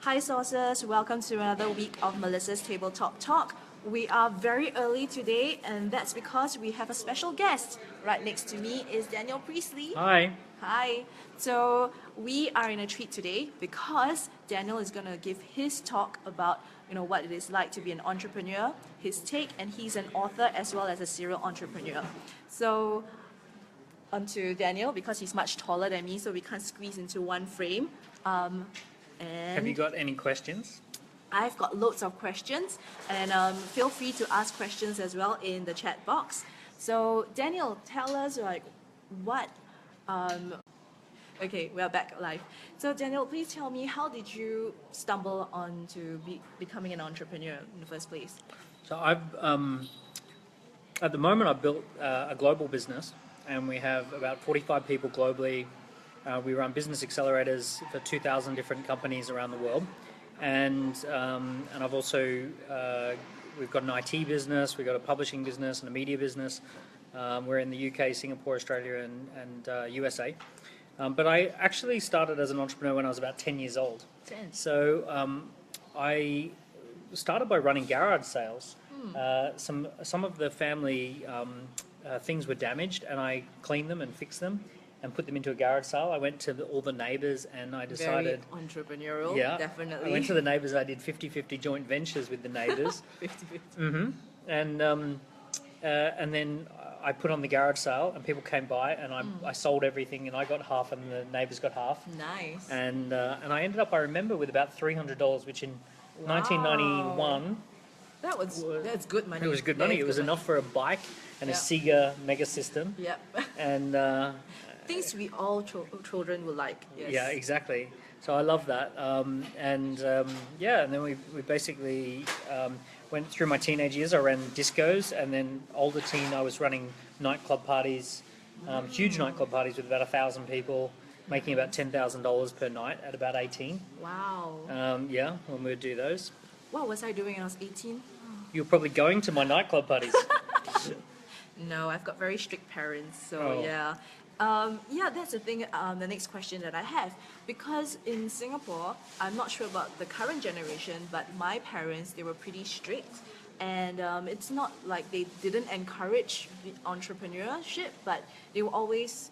Hi Saucers, welcome to another week of Melissa's Tabletop Talk. We are very early today and that's because we have a special guest. Right next to me is Daniel Priestley. Hi. Hi. So we are in a treat today because Daniel is going to give his talk about what it is like to be an entrepreneur, his take, and he's an author as well as a serial entrepreneur. So on to Daniel because he's much taller than me, so we can't squeeze into one frame. And Have you got any questions? I've got loads of questions, and feel free to ask questions as well in the chat box. So Daniel, tell us what. Okay, we are back live. So Daniel, please tell me, how did you stumble on to becoming an entrepreneur in the first place? So at the moment I've built a global business, and we have about 45 people globally. We run business accelerators for 2,000 different companies around the world, and I've also we've got an IT business, we've got a publishing business, and a media business. We're in the UK, Singapore, Australia, and USA. But I actually started as an entrepreneur when I was about 10 years old. 10. So I started by running garage sales. Some of the family things were damaged, and I cleaned them and fixed them and put them into a garage sale. I went to all the neighbours and I decided... Very entrepreneurial, yeah, definitely. I went to the neighbours, I did 50-50 joint ventures with the neighbours. 50-50. And then I put on the garage sale and people came by, and I sold everything, and I got half and the neighbours got half. Nice. And I ended up, I remember, with about $300, which in 1991... That's good money. It was good money. It was enough for a bike and a Sega Mega System. Yep. And things we all children would like. Yes. yeah, exactly. So I love that. And then we basically went through my teenage years. I ran discos, and then older teen, I was running nightclub parties, huge nightclub parties with about 1,000 people, making about $10,000 per night at about 18. Wow. When we would do those. What was I doing when I was 18? You were probably going to my nightclub parties. No, I've got very strict parents, so Oh. yeah. That's the thing, the next question that I have. Because in Singapore, I'm not sure about the current generation, but my parents, they were pretty strict. And it's not like they didn't encourage the entrepreneurship, but they were always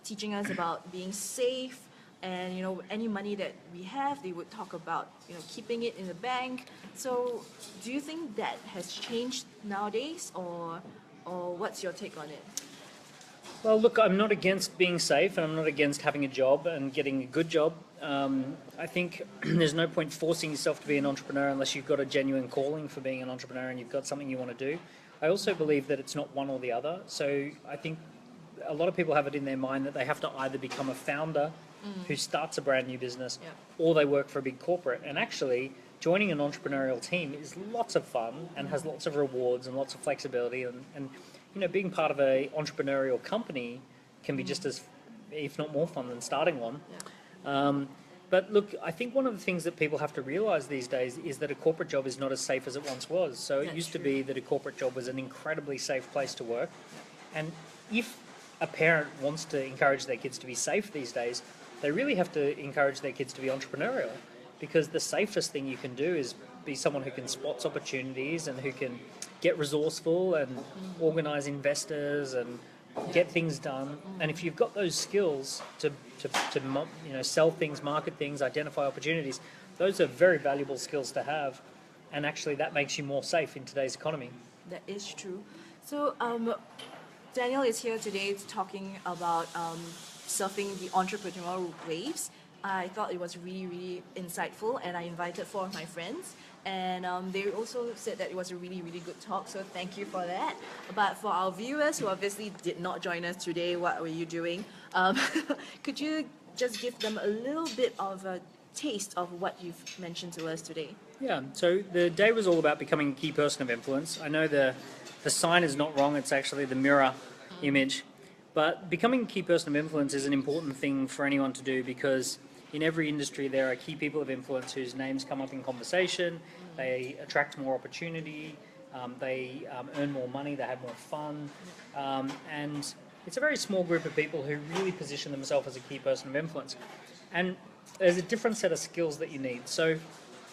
teaching us about being safe. And any money that we have, they would talk about keeping it in the bank. So do you think that has changed nowadays, or what's your take on it? Well, look, I'm not against being safe, and I'm not against having a job and getting a good job. I think there's no point forcing yourself to be an entrepreneur unless you've got a genuine calling for being an entrepreneur and you've got something you want to do. I also believe that it's not one or the other. So I think a lot of people have it in their mind that they have to either become a founder who starts a brand new business, or they work for a big corporate. And actually, joining an entrepreneurial team is lots of fun and has lots of rewards and lots of flexibility. And being part of an entrepreneurial company can be just as, if not more fun than starting one. Yeah. But look, I think one of the things that people have to realise these days is that a corporate job is not as safe as it once was. So it used to be that a corporate job was an incredibly safe place to work. And if a parent wants to encourage their kids to be safe these days, they really have to encourage their kids to be entrepreneurial, because the safest thing you can do is be someone who can spot opportunities and who can get resourceful and organise investors and get things done. And if you've got those skills to sell things, market things, identify opportunities, those are very valuable skills to have. And actually that makes you more safe in today's economy. That is true. So Daniel is here today talking about surfing the entrepreneurial waves. I thought it was really, really insightful, and I invited 4 of my friends, and they also said that it was a really, really good talk, so thank you for that. But for our viewers who obviously did not join us today, what were you doing? Could you just give them a little bit of a taste of what you've mentioned to us today? Yeah, so the day was all about becoming a key person of influence. I know the sign is not wrong, it's actually the mirror image. But becoming a key person of influence is an important thing for anyone to do, because in every industry there are key people of influence whose names come up in conversation. They attract more opportunity, they earn more money, they have more fun, and it's a very small group of people who really position themselves as a key person of influence. And there's a different set of skills that you need. So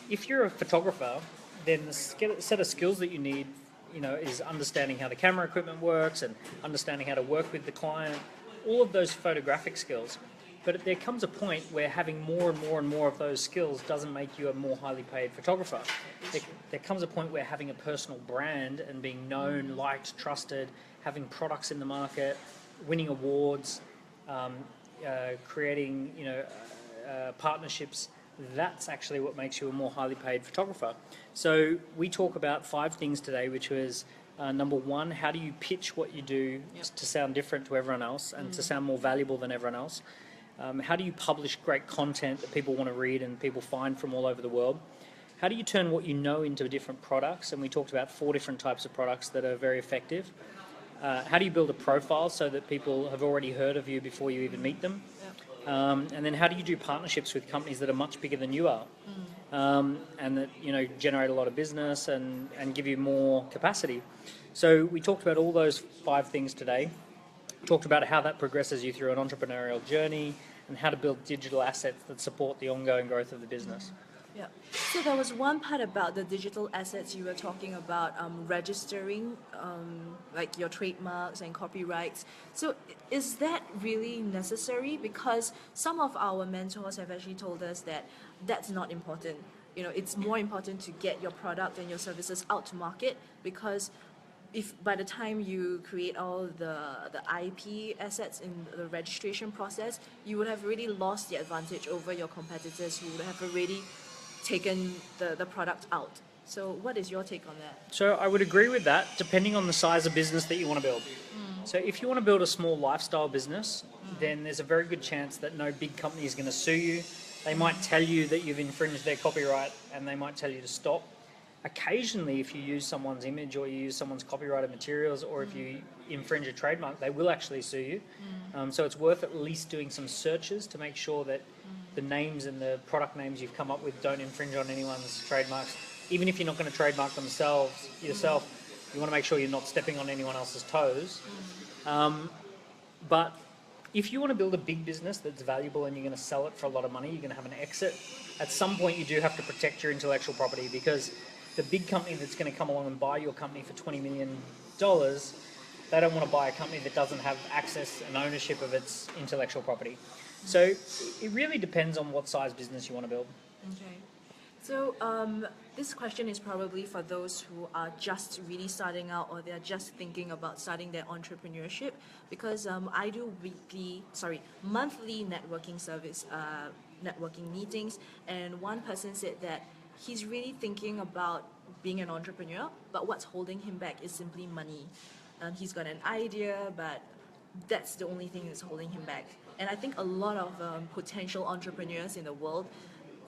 if you're a photographer, then the set of skills that you need, is understanding how the camera equipment works and understanding how to work with the client, all of those photographic skills. But there comes a point where having more and more and more of those skills doesn't make you a more highly paid photographer. There comes a point where having a personal brand and being known, liked, trusted, having products in the market, winning awards, creating, partnerships, that's actually what makes you a more highly paid photographer. So we talk about 5 things today, which was number 1, how do you pitch what you do to sound different to everyone else and to sound more valuable than everyone else? How do you publish great content that people want to read and people find from all over the world? How do you turn what you know into different products? And we talked about 4 different types of products that are very effective. How do you build a profile so that people have already heard of you before you even meet them? And then how do you do partnerships with companies that are much bigger than you are, and that generate a lot of business and give you more capacity? So we talked about all those 5 things today. Talked about how that progresses you through an entrepreneurial journey and how to build digital assets that support the ongoing growth of the business. Yeah. So there was one part about the digital assets you were talking about, registering like your trademarks and copyrights. So is that really necessary? Because some of our mentors have actually told us that that's not important. It's more important to get your product and your services out to market, because if by the time you create all the IP assets in the registration process, you would have already lost the advantage over your competitors who would have already taken the product out. So what is your take on that? So I would agree with that, depending on the size of business that you want to build. So if you want to build a small lifestyle business, then there's a very good chance that no big company is going to sue you. They might tell you that you've infringed their copyright and they might tell you to stop. Occasionally, if you use someone's image or you use someone's copyrighted materials, or if you infringe a trademark, they will actually sue you. So it's worth at least doing some searches to make sure that the names and the product names you've come up with don't infringe on anyone's trademarks. Even if you're not going to trademark yourself, you want to make sure you're not stepping on anyone else's toes. But if you want to build a big business that's valuable and you're going to sell it for a lot of money, you're going to have an exit, at some point you do have to protect your intellectual property, because the big company that's going to come along and buy your company for $20 million, they don't want to buy a company that doesn't have access and ownership of its intellectual property. So it really depends on what size business you want to build. Okay. So this question is probably for those who are just really starting out, or they're just thinking about starting their entrepreneurship, because I do monthly networking service, networking meetings, and one person said that he's really thinking about being an entrepreneur, but what's holding him back is simply money. He's got an idea, but that's the only thing that's holding him back. And I think a lot of potential entrepreneurs in the world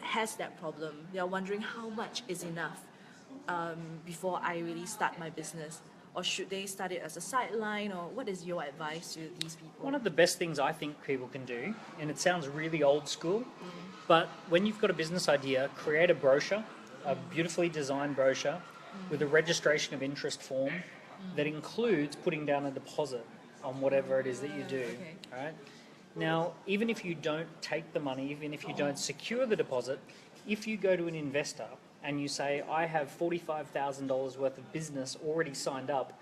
has that problem. They are wondering how much is enough before I really start my business, or should they start it as a sideline, or what is your advice to these people? One of the best things I think people can do, and it sounds really old school, but when you've got a business idea, create a brochure, a beautifully designed brochure with a registration of interest form that includes putting down a deposit on whatever it is that you do. Okay. All right? Now, even if you don't take the money, even if you don't secure the deposit, if you go to an investor and you say, I have $45,000 worth of business already signed up,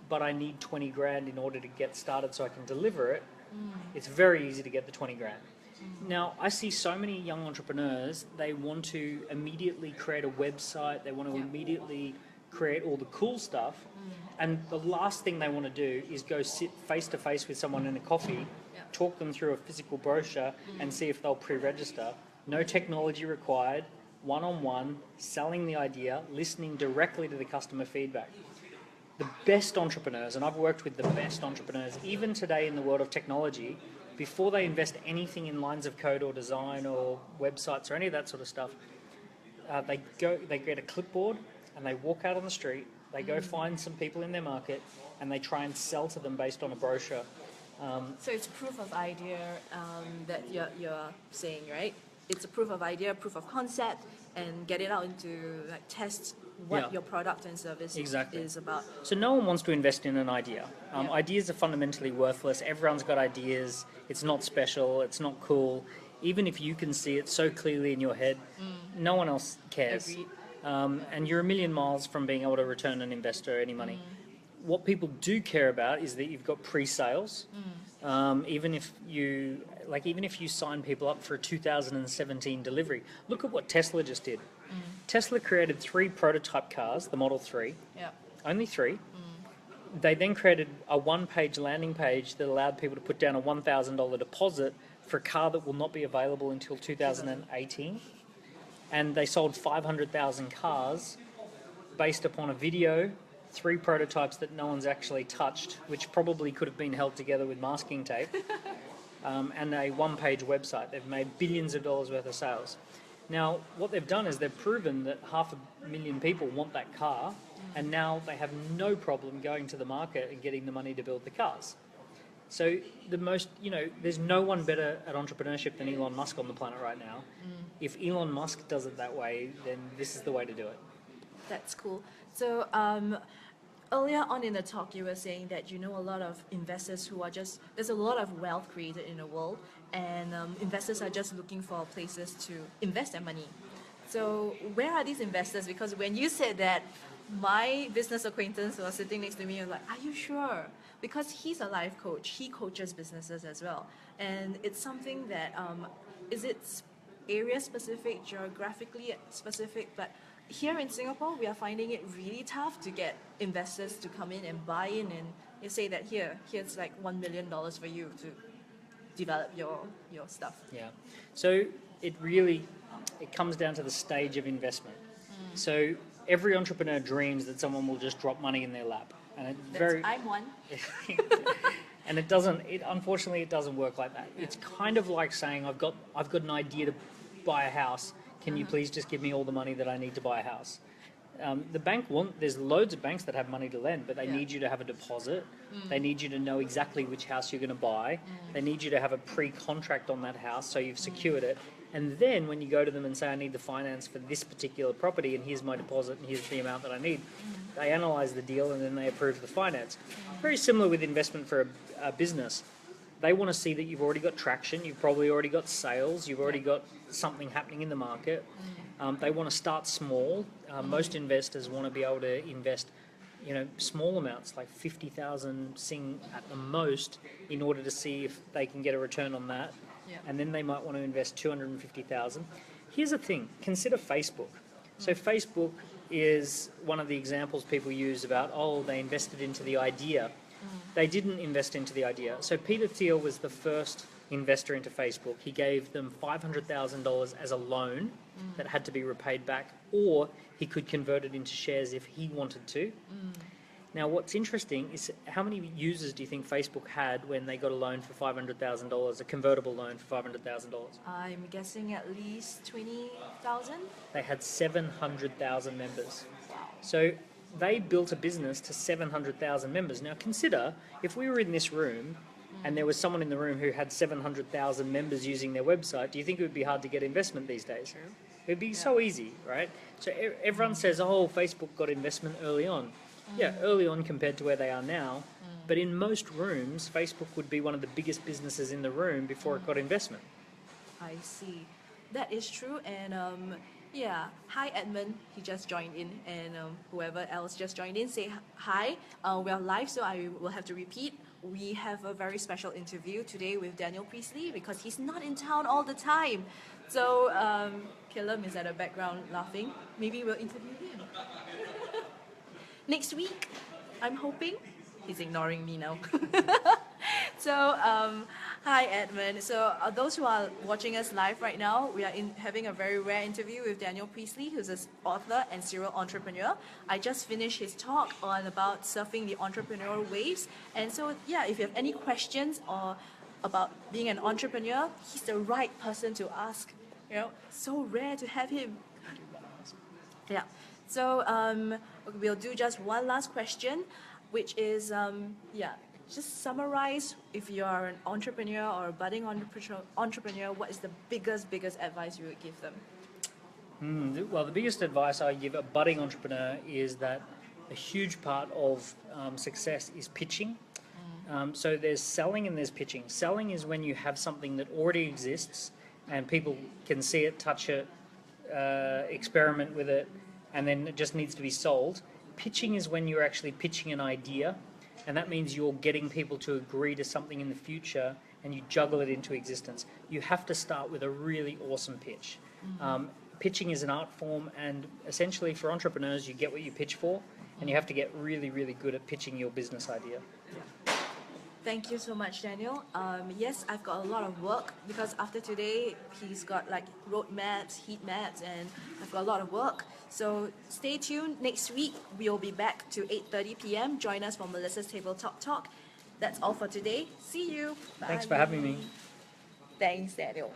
but I need 20 grand in order to get started so I can deliver it, it's very easy to get the 20 grand. Now, I see so many young entrepreneurs, they want to immediately create a website, they want to immediately create all the cool stuff, and the last thing they want to do is go sit face to face with someone in a coffee, talk them through a physical brochure and see if they'll pre-register. No technology required, one-on-one, selling the idea, listening directly to the customer feedback. The best entrepreneurs, and I've worked with the best entrepreneurs, even today in the world of technology, before they invest anything in lines of code or design or websites or any of that sort of stuff, they get a clipboard and they walk out on the street, they go find some people in their market and they try and sell to them based on a brochure. So it's proof of idea that you're saying, right? It's a proof of idea, proof of concept, and get it out into test what your product and service is about. So no one wants to invest in an idea. Ideas are fundamentally worthless. Everyone's got ideas. It's not special. It's not cool. even if you can see it so clearly in your head, no one else cares. Agreed. And you're a million miles from being able to return an investor any money. What people do care about is that you've got pre-sales. Even if you sign people up for a 2017 delivery, look at what Tesla just did. Tesla created 3 prototype cars, the Model 3, Yeah. only 3. They then created a one-page landing page that allowed people to put down a $1,000 deposit for a car that will not be available until 2018. And they sold 500,000 cars based upon a video, 3 prototypes that no one's actually touched, which probably could have been held together with masking tape, and a one-page website. They've made billions of dollars worth of sales. Now, what they've done is they've proven that 500,000 people want that car, and now they have no problem going to the market and getting the money to build the cars. So there's no one better at entrepreneurship than Elon Musk on the planet right now. If Elon Musk does it that way, then this is the way to do it. That's cool. So earlier on in the talk, you were saying that you know a lot of investors who are there's a lot of wealth created in the world, and investors are just looking for places to invest their money. So where are these investors? Because when you said that, my business acquaintance was sitting next to me and was like, are you sure? Because he's a life coach. He coaches businesses as well. And it's something that, is it area specific, geographically specific, but here in Singapore, we are finding it really tough to get investors to come in and buy in, and you say that here's like $1 million for you to develop your stuff. Yeah. So it comes down to the stage of investment. So every entrepreneur dreams that someone will just drop money in their lap. And I'm one. And unfortunately it doesn't work like that. It's kind of like saying I've got an idea to buy a house. Can you please just give me all the money that I need to buy a house? There's loads of banks that have money to lend, but they need you to have a deposit. They need you to know exactly which house you're going to buy. They need you to have a pre-contract on that house, so you've secured it. And then when you go to them and say, I need the finance for this particular property, and here's my deposit, and here's the amount that I need, they analyse the deal and then they approve the finance. Very similar with investment for a business. They want to see that you've already got traction, you've probably already got sales, you've already got something happening in the market. They want to start small. Most investors want to be able to invest, small amounts, like 50,000 Sing at the most, in order to see if they can get a return on that. Yeah. And then they might want to invest 250,000. Here's the thing: consider Facebook. So Facebook is one of the examples people use about, they invested into the idea. They didn't invest into the idea. So Peter Thiel was the first investor into Facebook. He gave them $500,000 as a loan that had to be repaid back, or he could convert it into shares if he wanted to. Now, what's interesting is how many users do you think Facebook had when they got a loan for $500,000, a convertible loan for $500,000? I'm guessing at least 20,000. They had 700,000 members. So they built a business to 700,000 members. Now consider, if we were in this room and there was someone in the room who had 700,000 members using their website, do you think it would be hard to get investment these days? True. It would be so easy, right? So everyone says, Facebook got investment early on. Yeah, early on compared to where they are now. But in most rooms, Facebook would be one of the biggest businesses in the room before it got investment. I see. That is true. And hi Edmund, he just joined in, and whoever else just joined in, say hi. We are live, so I will have to repeat. We have a very special interview today with Daniel Priestley because he's not in town all the time. So Caleb is at the background laughing. Maybe we'll interview him next week, I'm hoping. He's ignoring me now. So, hi Edmund. So, those who are watching us live right now, we are having a very rare interview with Daniel Priestley, who's an author and serial entrepreneur. I just finished his talk about surfing the entrepreneurial waves. And so, if you have any questions or about being an entrepreneur, he's the right person to ask. So rare to have him. Yeah. So, we'll do just one last question, which is, just summarize, if you are an entrepreneur or a budding entrepreneur, what is the biggest advice you would give them? Well, the biggest advice I give a budding entrepreneur is that a huge part of success is pitching. So there's selling and there's pitching. Selling is when you have something that already exists and people can see it, touch it, experiment with it, and then it just needs to be sold. Pitching is when you're actually pitching an idea, and that means you're getting people to agree to something in the future and you juggle it into existence. You have to start with a really awesome pitch. Pitching is an art form, and essentially for entrepreneurs, you get what you pitch for, and you have to get really, really good at pitching your business idea. Thank you so much, Daniel. Yes, I've got a lot of work because after today, he's got like road maps, heat maps, and I've got a lot of work. So stay tuned. Next week, we'll be back to 8:30 p.m. Join us for Melissa's Tabletop Talk. That's all for today. See you. Bye. Thanks for having me. Thanks, Daniel.